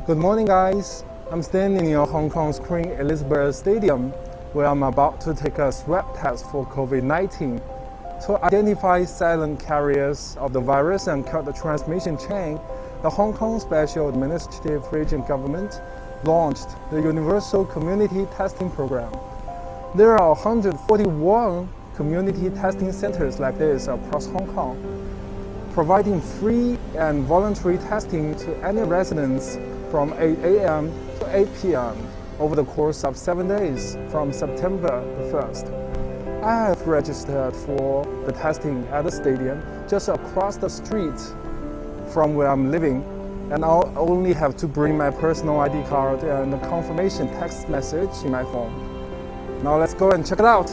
Good morning, guys. I'm standing in Hong Kong's Queen Elizabeth Stadium, where I'm about to take a swab test for COVID-19. To identify silent carriers of the virus and cut the transmission chain, the Hong Kong Special Administrative Region Government launched the Universal Community Testing Program. There are 141 community testing centers like this across Hong Kong, providing free and voluntary testing to any residents from 8 a.m. to 8 p.m. over the course of 7 days from September the 1st. I have registered for the testing at the stadium just across the street from where I'm living, and I'll only have to bring my personal ID card and a confirmation text message in my phone. Now let's go and check it out.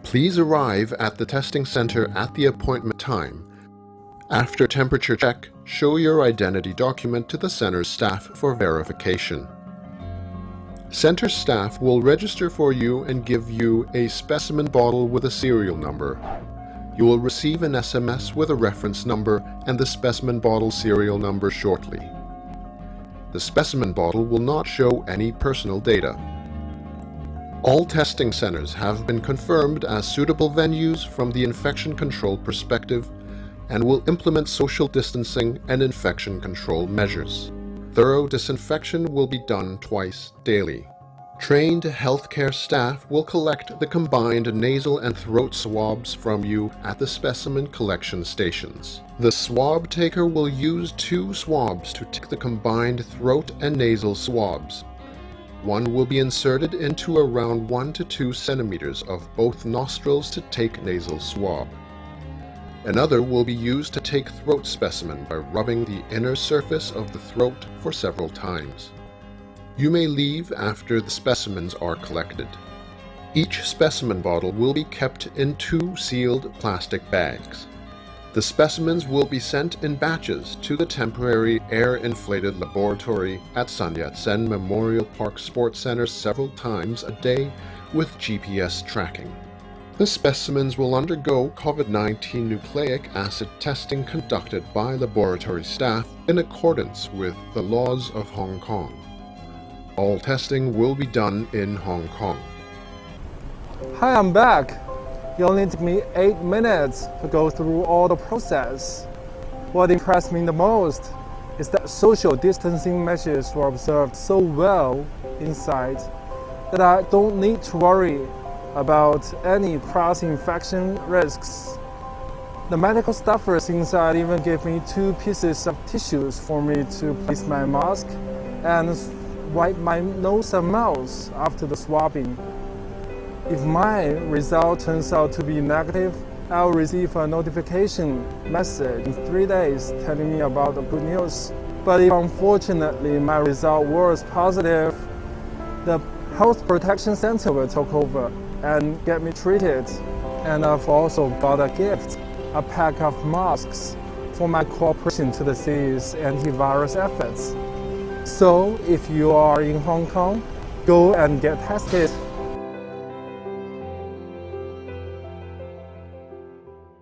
Please arrive at the testing center at the appointment time. After temperature check, show your identity document to the center's staff for verification. Center staff will register for you and give you a specimen bottle with a serial number. You will receive an SMS with a reference number and the specimen bottle serial number shortly. The specimen bottle will not show any personal data. All testing centers have been confirmed as suitable venues from the infection control perspective and will implement social distancing and infection control measures. Thorough disinfection will be done twice daily. Trained healthcare staff will collect the combined nasal and throat swabs from you at the specimen collection stations. The swab taker will use 2 swabs to take the combined throat and nasal swabs. One will be inserted into around 1 to 2 centimeters of both nostrils to take nasal swab. Another will be used to take throat specimen by rubbing the inner surface of the throat for several times. You may leave after the specimens are collected. Each specimen bottle will be kept in 2 sealed plastic bags. The specimens will be sent in batches to the temporary air-inflated laboratory at Sun Yat-sen Memorial Park Sports Center several times a day with GPS tracking. The specimens will undergo COVID-19 nucleic acid testing conducted by laboratory staff in accordance with the laws of Hong Kong. All testing will be done in Hong Kong. Hi, I'm back. It only took me 8 minutes to go through all the process. What impressed me the most is that social distancing measures were observed so well inside that I don't need to worry about any cross-infection risks. The medical staffers inside even gave me 2 pieces of tissues for me to place my mask and wipe my nose and mouth after the swabbing. If my result turns out to be negative, I'll receive a notification message in 3 days telling me about the good news. But if unfortunately my result was positive, the Health Protection Center will take over and get me treated. And I've also got a gift, a pack of masks for my cooperation to the city's antivirus efforts. So if you are in Hong Kong, go and get tested.